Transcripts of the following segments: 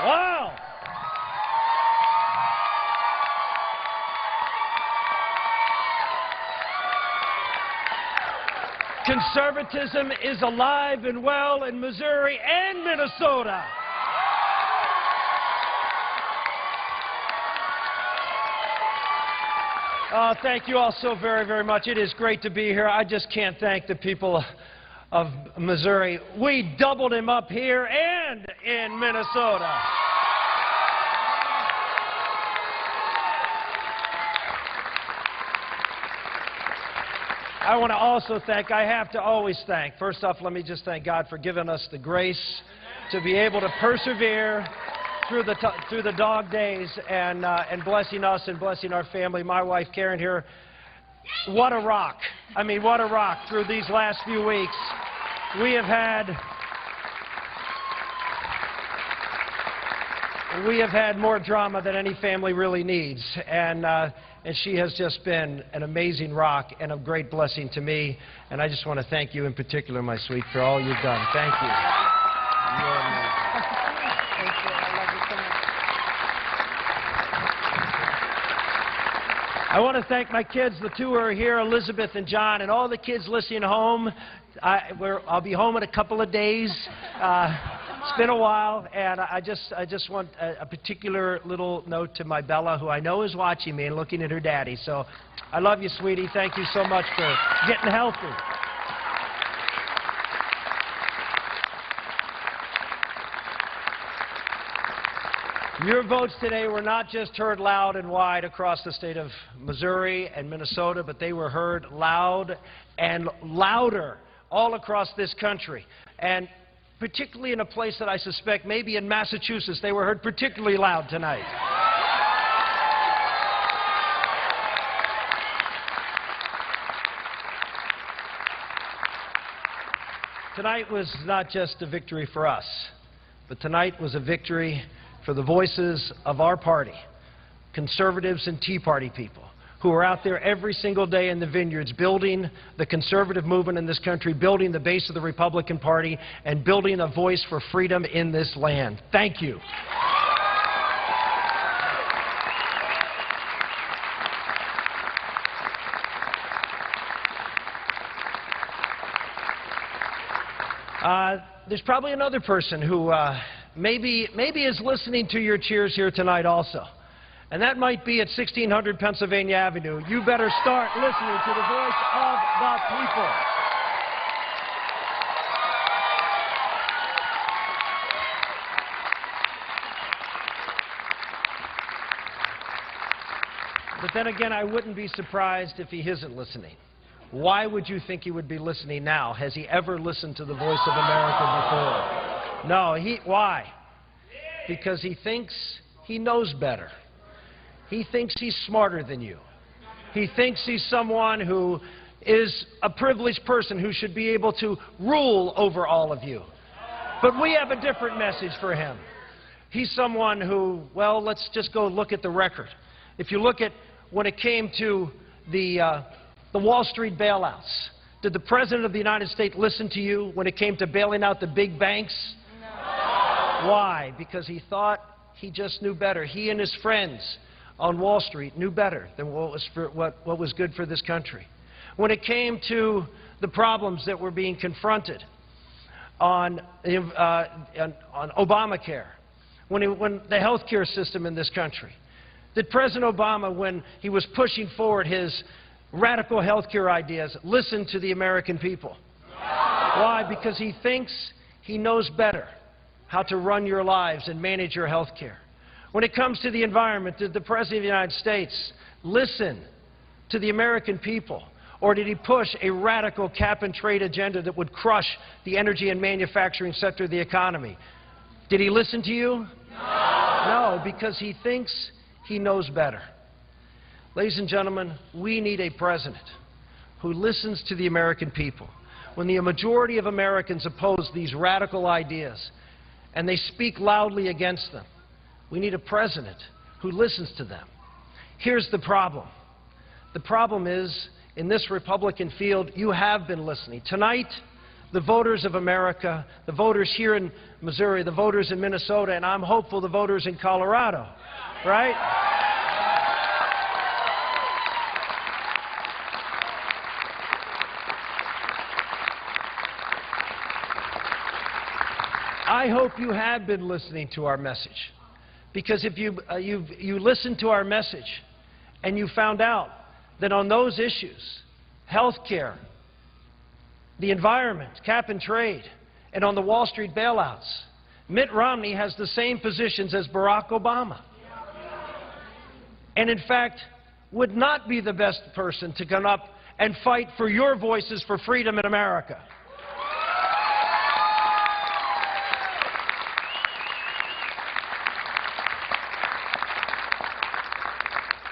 Wow. Conservatism is alive and well in Missouri and Minnesota. Thank you all so very, very much. It is great to be here. I just can't thank the people of Missouri. We doubled him up here and in Minnesota. I want to also thank, I have to always thank, first off, let me just thank God for giving us the grace to be able to persevere through the dog days and blessing us and blessing our family. My wife, Karen, here, what a rock. I mean, what a rock through these last few weeks. We have had more drama than any family really needs, and she has just been an amazing rock and a great blessing to me, and I just want to thank you in particular, my sweet, for all you've done. Thank you. You're amazing. Thank you. I love you so much. I want to thank my kids, the two who are here, Elizabeth and John, and all the kids listening home. I'll be home in a couple of days. It's been a while, and I just want a particular little note to my Bella, who I know is watching me and looking at her daddy. So I love you, sweetie. Thank you so much for getting healthy. Your votes today were not just heard loud and wide across the state of Missouri and Minnesota, but they were heard loud and louder all across this country. And particularly in a place that I suspect, maybe in Massachusetts, they were heard particularly loud tonight. Tonight was not just a victory for us, but tonight was a victory for the voices of our party, conservatives and Tea Party people, who are out there every single day in the vineyards building the conservative movement in this country, building the base of the Republican Party, and building a voice for freedom in this land. Thank you. There's probably another person who maybe is listening to your cheers here tonight also. And that might be at 1600 Pennsylvania Avenue. You better start listening to the voice of the people. But then again, I wouldn't be surprised if he isn't listening. Why would you think he would be listening now? Has he ever listened to the voice of America before? No, why? Because he thinks he knows better. He thinks he's smarter than you. He thinks he's someone who is a privileged person who should be able to rule over all of you. But we have a different message for him. He's someone who, well, let's just go look at the record. If you look at when it came to the Wall Street bailouts, did the President of the United States listen to you when it came to bailing out the big banks? No. Why? Because he thought he just knew better. He and his friends on Wall Street knew better than what was good for this country. When it came to the problems that were being confronted on Obamacare, when the health care system in this country, did President Obama, when he was pushing forward his radical health care ideas, listen to the American people? Why? Because he thinks he knows better how to run your lives and manage your health care. When it comes to the environment, did the President of the United States listen to the American people? Or did he push a radical cap-and-trade agenda that would crush the energy and manufacturing sector of the economy? Did he listen to you? No, because he thinks he knows better. Ladies and gentlemen, we need a president who listens to the American people. When the majority of Americans oppose these radical ideas and they speak loudly against them, we need a president who listens to them. Here's the problem. The problem is, in this Republican field, you have been listening. Tonight, the voters of America, the voters here in Missouri, the voters in Minnesota, and I'm hopeful the voters in Colorado, right? I hope you have been listening to our message, because if you listened to our message and you found out that on those issues, health care, the environment, cap and trade, and on the Wall Street bailouts, Mitt Romney has the same positions as Barack Obama, and in fact would not be the best person to come up and fight for your voices for freedom in America.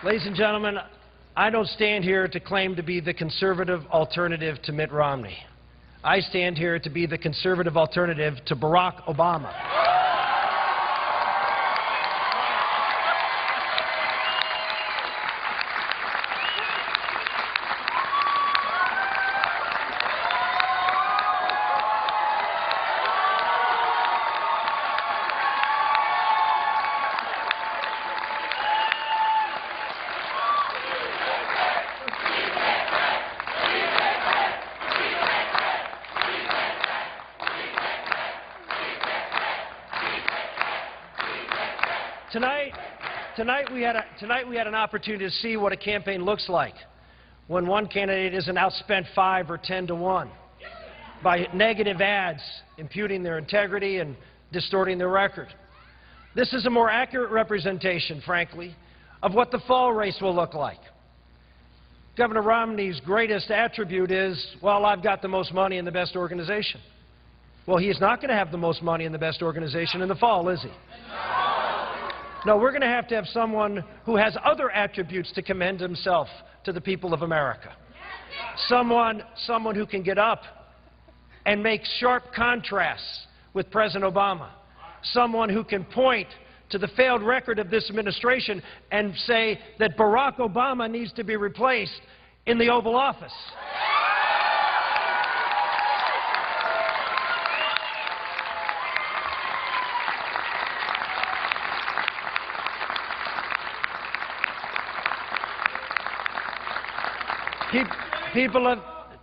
Ladies and gentlemen, I don't stand here to claim to be the conservative alternative to Mitt Romney. I stand here to be the conservative alternative to Barack Obama. Tonight we had an opportunity to see what a campaign looks like when one candidate isn't outspent 5 or 10 to 1 by negative ads imputing their integrity and distorting their record. This is a more accurate representation, frankly, of what the fall race will look like. Governor Romney's greatest attribute is, well, I've got the most money in the best organization. Well, he's not going to have the most money in the best organization in the fall, is he? No, we're going to have someone who has other attributes to commend himself to the people of America. Someone who can get up and make sharp contrasts with President Obama. Someone who can point to the failed record of this administration and say that Barack Obama needs to be replaced in the Oval Office.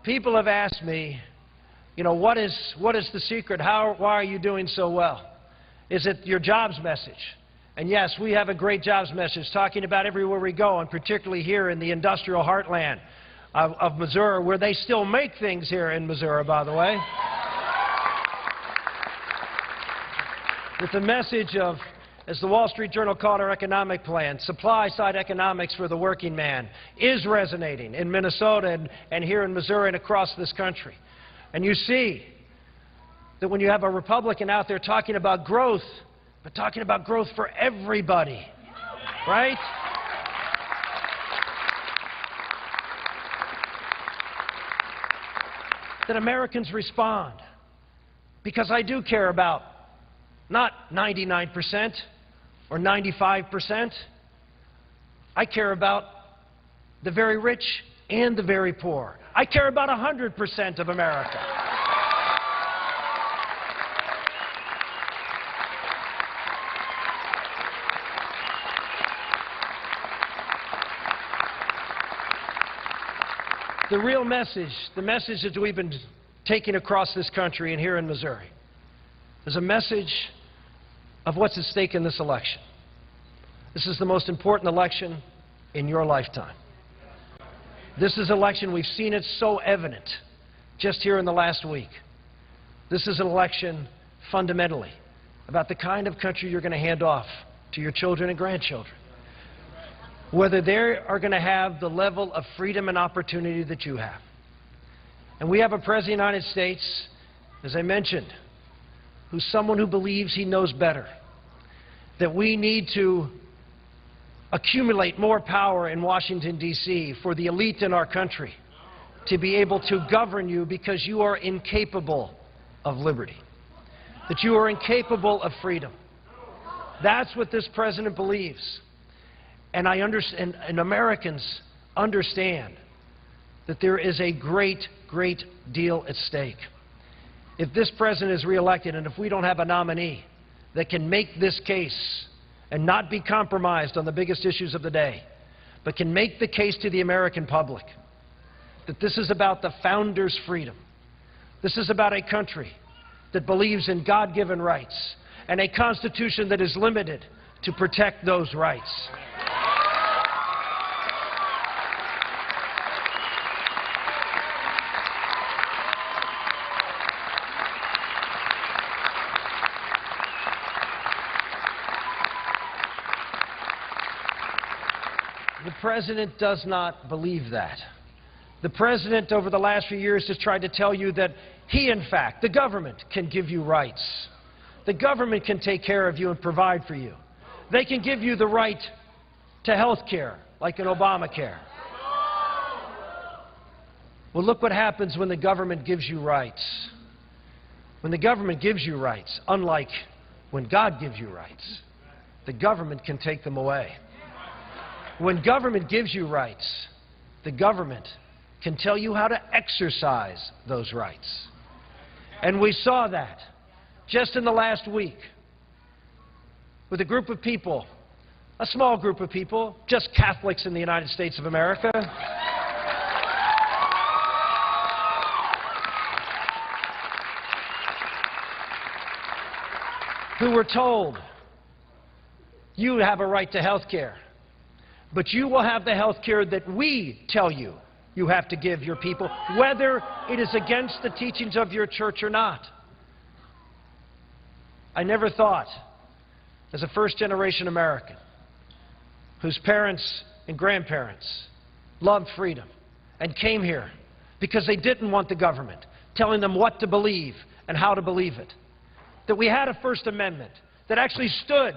People have asked me, you know, what is the secret? Why are you doing so well? Is it your jobs message? And yes, we have a great jobs message talking about everywhere we go, and particularly here in the industrial heartland of Missouri, where they still make things here in Missouri, by the way. With the message of, as the Wall Street Journal called our economic plan, supply-side economics for the working man is resonating in Minnesota and here in Missouri and across this country. And you see that when you have a Republican out there talking about growth, but talking about growth for everybody, right? That Americans respond. Because I do care about not 99%, or 95%. I care about the very rich and the very poor. I care about 100% of America. The real message, the message that we've been taking across this country and here in Missouri, is a message of what's at stake in this election. This is the most important election in your lifetime. This is an election, we've seen it so evident just here in the last week. This is an election fundamentally about the kind of country you're going to hand off to your children and grandchildren. Whether they are going to have the level of freedom and opportunity that you have. And we have a President of the United States, as I mentioned, who's someone who believes he knows better, that we need to accumulate more power in Washington, D.C. for the elite in our country to be able to govern you because you are incapable of liberty, that you are incapable of freedom. That's what this president believes. And I understand, and Americans understand that there is a great, great deal at stake. if this president is reelected and if we don't have a nominee that can make this case and not be compromised on the biggest issues of the day, but can make the case to the American public that this is about the founders' freedom. This is about a country that believes in God-given rights and a Constitution that is limited to protect those rights. The President does not believe that. The President, over the last few years, has tried to tell you that he, in fact, the government, can give you rights. The government can take care of you and provide for you. They can give you the right to health care, like in Obamacare. Well, look what happens when the government gives you rights. When the government gives you rights, unlike when God gives you rights, the government can take them away. When government gives you rights, the government can tell you how to exercise those rights. And we saw that just in the last week with a group of people, a small group of people, just Catholics in the United States of America, who were told, you have a right to health care, but you will have the health care that we tell you you have to give your people, whether it is against the teachings of your church or not. I never thought, as a first-generation American, whose parents and grandparents loved freedom and came here because they didn't want the government telling them what to believe and how to believe it, that we had a First Amendment that actually stood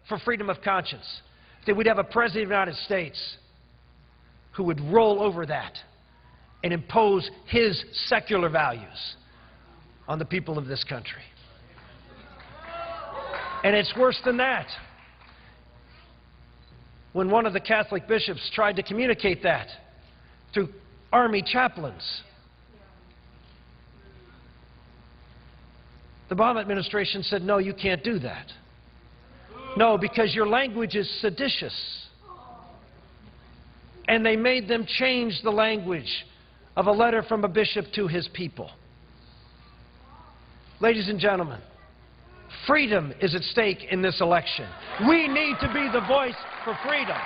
for freedom of conscience, that we'd have a President of the United States who would roll over that and impose his secular values on the people of this country. And it's worse than that. When one of the Catholic bishops tried to communicate that through army chaplains, the Obama administration said, no, you can't do that. No, because your language is seditious. And they made them change the language of a letter from a bishop to his people. Ladies and gentlemen, freedom is at stake in this election. We need to be the voice for freedom.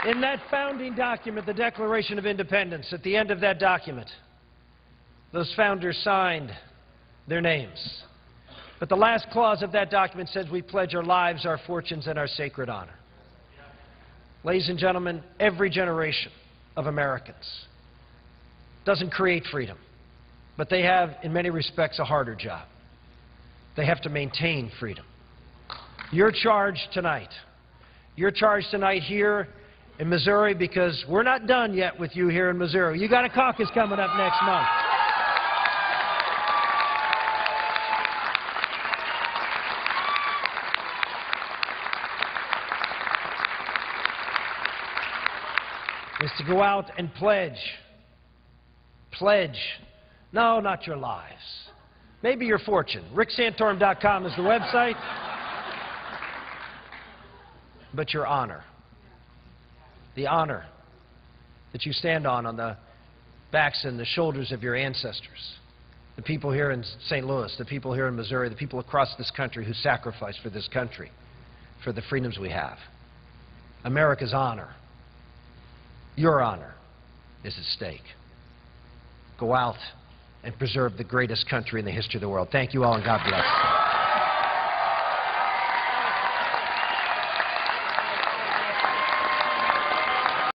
In that founding document, the Declaration of Independence, at the end of that document, those founders signed their names. But the last clause of that document says we pledge our lives, our fortunes, and our sacred honor. Ladies and gentlemen, every generation of Americans doesn't create freedom, but they have, in many respects, a harder job. They have to maintain freedom. Your charge tonight here in Missouri, because we're not done yet with you here in Missouri. You got a caucus coming up next month. Is to go out and pledge. No, not your lives. Maybe your fortune. RickSantorum.com is the website. But your honor. The honor that you stand on the backs and the shoulders of your ancestors, the people here in St. Louis, the people here in Missouri, the people across this country who sacrificed for this country, for the freedoms we have. America's honor, your honor, is at stake. Go out and preserve the greatest country in the history of the world. Thank you all, and God bless.